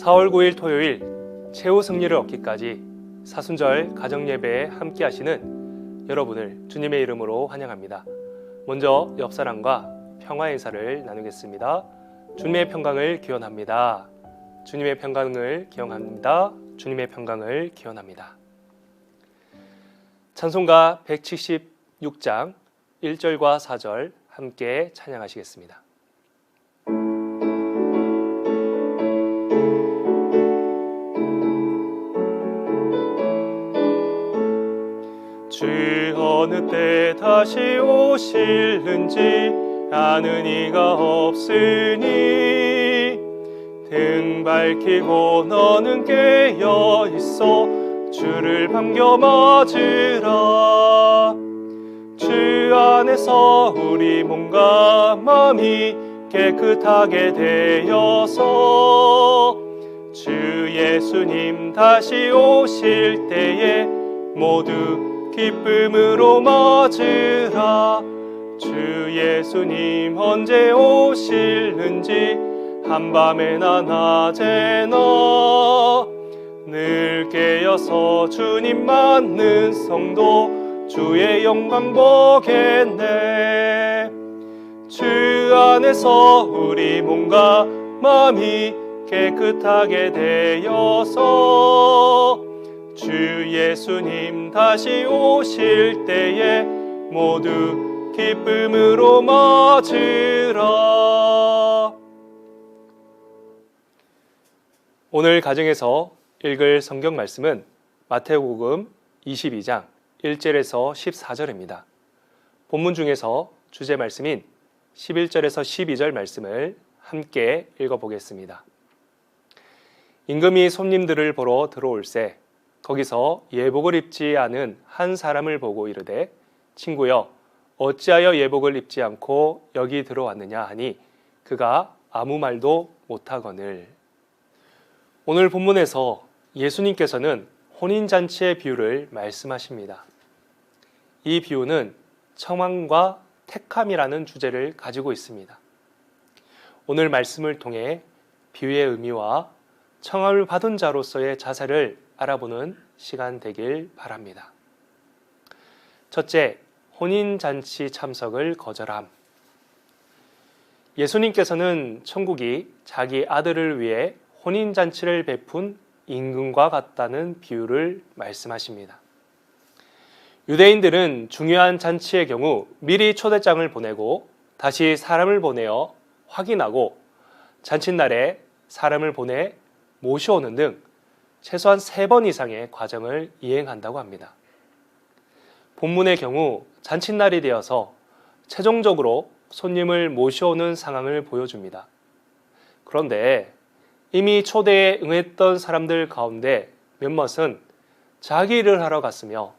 4월 9일 토요일 최후 승리를 얻기까지 사순절 가정예배에 함께 하시는 여러분을 주님의 이름으로 환영합니다. 먼저 옆 사람과 평화 인사를 나누겠습니다. 주님의 평강을 기원합니다. 주님의 평강을 기원합니다. 주님의 평강을 기원합니다. 찬송가 176장 1절과 4절 함께 찬양하시겠습니다. 주 어느 때 다시 오실는지 아는 이가 없으니 등 밝히고 너는 깨어 있어 주를 반겨 맞으라. 주 안에서 우리 몸과 마음이 깨끗하게 되어서 주 예수님 다시 오실 때에 모두 기쁨으로 맞으라. 주 예수님 언제 오실는지 한밤에나 낮에나 늘 깨어서 주님 맞는 성도 주의 영광 보겠네. 주 안에서 우리 몸과 마음이 깨끗하게 되어서 주 예수님 다시 오실 때에 모두 기쁨으로 맞으라. 오늘 가정에서 읽을 성경 말씀은 마태복음 22장 1절에서 14절입니다. 본문 중에서 주제 말씀인 11절에서 12절 말씀을 함께 읽어보겠습니다. 임금이 손님들을 보러 들어올세 거기서 예복을 입지 않은 한 사람을 보고 이르되 친구여 어찌하여 예복을 입지 않고 여기 들어왔느냐 하니 그가 아무 말도 못하거늘. 오늘 본문에서 예수님께서는 혼인잔치의 비유를 말씀하십니다. 이 비유는 청함과 택함이라는 주제를 가지고 있습니다. 오늘 말씀을 통해 비유의 의미와 청함을 받은 자로서의 자세를 알아보는 시간 되길 바랍니다. 첫째, 혼인잔치 참석을 거절함. 예수님께서는 천국이 자기 아들을 위해 혼인잔치를 베푼 임금과 같다는 비유를 말씀하십니다. 유대인들은 중요한 잔치의 경우 미리 초대장을 보내고 다시 사람을 보내어 확인하고 잔칫날에 사람을 보내 모셔오는 등 최소한 3번 이상의 과정을 이행한다고 합니다. 본문의 경우 잔칫날이 되어서 최종적으로 손님을 모셔오는 상황을 보여줍니다. 그런데 이미 초대에 응했던 사람들 가운데 몇몇은 자기 일을 하러 갔으며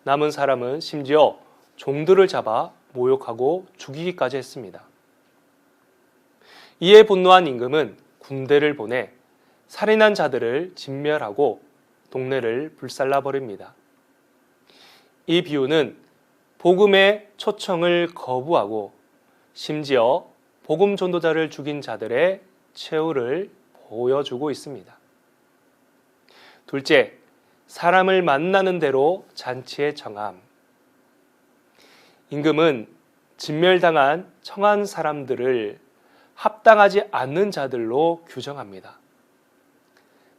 남은 사람은 심지어 종들을 잡아 모욕하고 죽이기까지 했습니다. 이에 분노한 임금은 군대를 보내 살인한 자들을 진멸하고 동네를 불살라버립니다. 이 비유는 복음의 초청을 거부하고 심지어 복음 전도자를 죽인 자들의 최후를 보여주고 있습니다. 둘째, 사람을 만나는 대로 잔치에 청함. 임금은 진멸당한 청한 사람들을 합당하지 않는 자들로 규정합니다.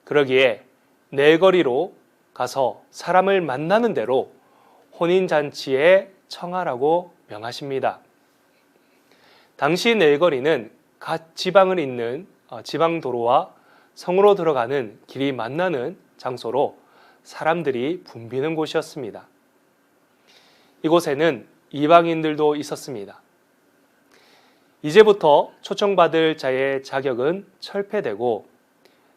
그러기에 내거리로 가서 사람을 만나는 대로 혼인잔치에 청하라고 명하십니다. 당시 내거리는 각 지방을 잇는 지방도로와 성으로 들어가는 길이 만나는 장소로 사람들이 붐비는 곳이었습니다. 이곳에는 이방인들도 있었습니다. 이제부터 초청받을 자의 자격은 철폐되고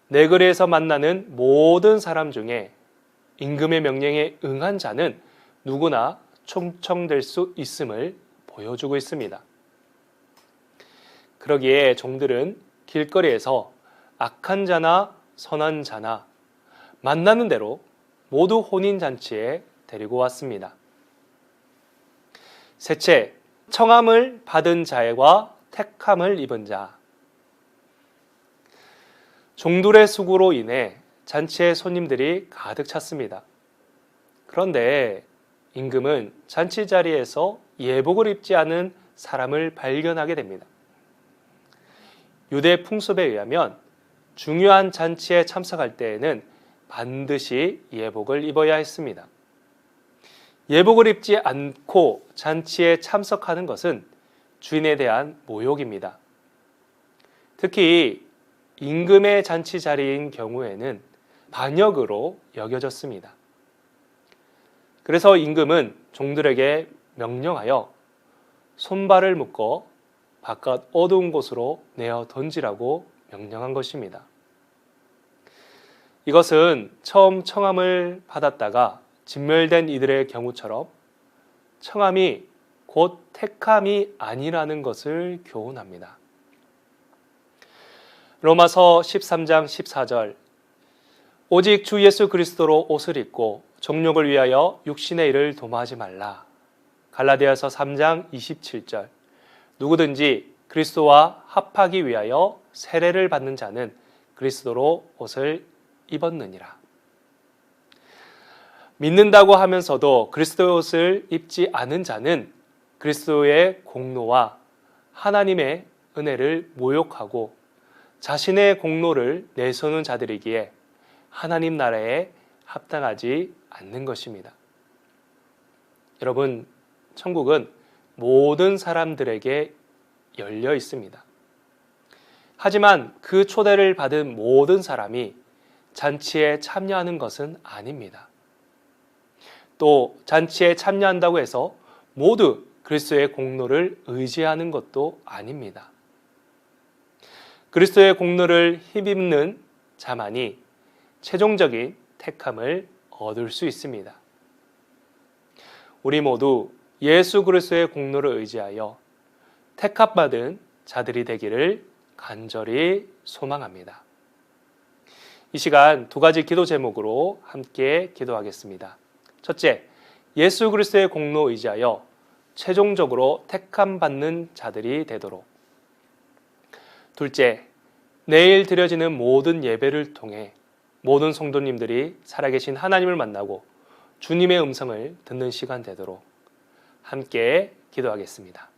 내거리에서 만나는 모든 사람 중에 임금의 명령에 응한 자는 누구나 초청될 수 있음을 보여주고 있습니다. 그러기에 종들은 길거리에서 악한 자나 선한 자나 만나는 대로 모두 혼인잔치에 데리고 왔습니다. 셋째, 청함을 받은 자와 택함을 입은 자. 종들의 수고로 인해 잔치에 손님들이 가득 찼습니다. 그런데 임금은 잔치 자리에서 예복을 입지 않은 사람을 발견하게 됩니다. 유대 풍습에 의하면 중요한 잔치에 참석할 때에는 반드시 예복을 입어야 했습니다. 예복을 입지 않고 잔치에 참석하는 것은 주인에 대한 모욕입니다. 특히 임금의 잔치 자리인 경우에는 반역으로 여겨졌습니다. 그래서 임금은 종들에게 명령하여 손발을 묶어 바깥 어두운 곳으로 내어 던지라고 명령한 것입니다. 이것은 처음 청함을 받았다가 진멸된 이들의 경우처럼 청함이 곧 택함이 아니라는 것을 교훈합니다. 로마서 13장 14절 오직 주 예수 그리스도로 옷을 입고 정욕을 위하여 육신의 일을 도모하지 말라. 갈라디아서 3장 27절 누구든지 그리스도와 합하기 위하여 세례를 받는 자는 그리스도로 옷을 입었느니라. 믿는다고 하면서도 그리스도의 옷을 입지 않은 자는 그리스도의 공로와 하나님의 은혜를 모욕하고 자신의 공로를 내세우는 자들이기에 하나님 나라에 합당하지 않는 것입니다. 여러분, 천국은 모든 사람들에게 열려 있습니다. 하지만 그 초대를 받은 모든 사람이 잔치에 참여하는 것은 아닙니다. 또 잔치에 참여한다고 해서 모두 그리스도의 공로를 의지하는 것도 아닙니다. 그리스도의 공로를 힘입는 자만이 최종적인 택함을 얻을 수 있습니다. 우리 모두 예수 그리스도의 공로를 의지하여 택함받은 자들이 되기를 간절히 소망합니다. 이 시간 두 가지 기도 제목으로 함께 기도하겠습니다. 첫째, 예수 그리스도의 공로 의지하여 최종적으로 택함받는 자들이 되도록. 둘째, 내일 드려지는 모든 예배를 통해 모든 성도님들이 살아계신 하나님을 만나고 주님의 음성을 듣는 시간 되도록 함께 기도하겠습니다.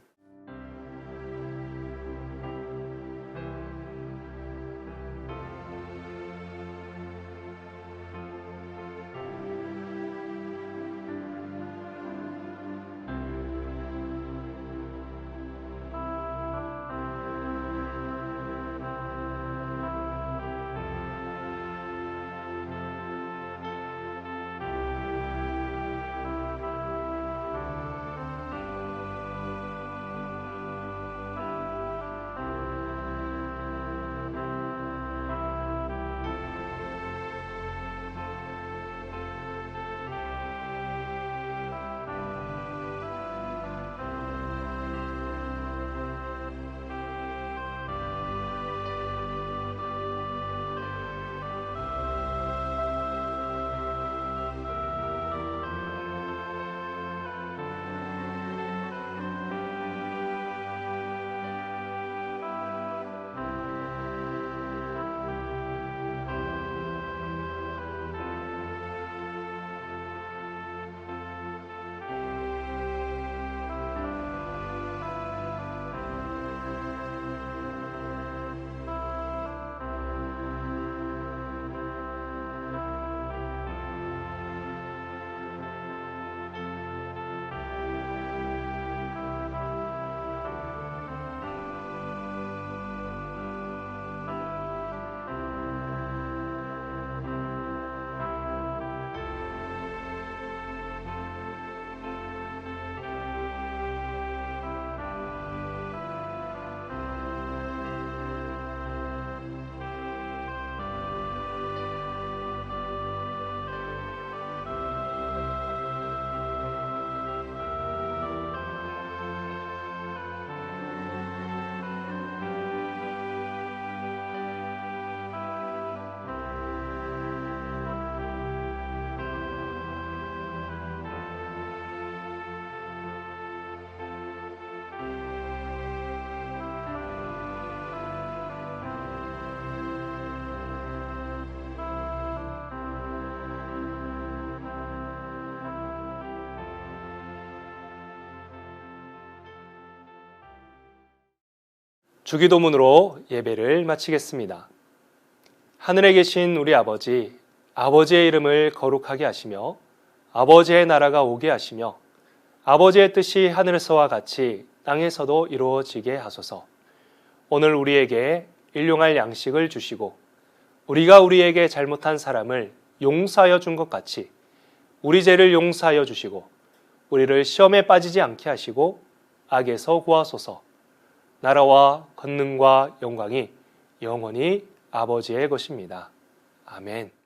주기도문으로 예배를 마치겠습니다. 하늘에 계신 우리 아버지, 아버지의 이름을 거룩하게 하시며 아버지의 나라가 오게 하시며 아버지의 뜻이 하늘에서와 같이 땅에서도 이루어지게 하소서. 오늘 우리에게 일용할 양식을 주시고 우리가 우리에게 잘못한 사람을 용서하여 준 것 같이 우리 죄를 용서하여 주시고 우리를 시험에 빠지지 않게 하시고 악에서 구하소서. 나라와 권능과 영광이 영원히 아버지의 것입니다. 아멘.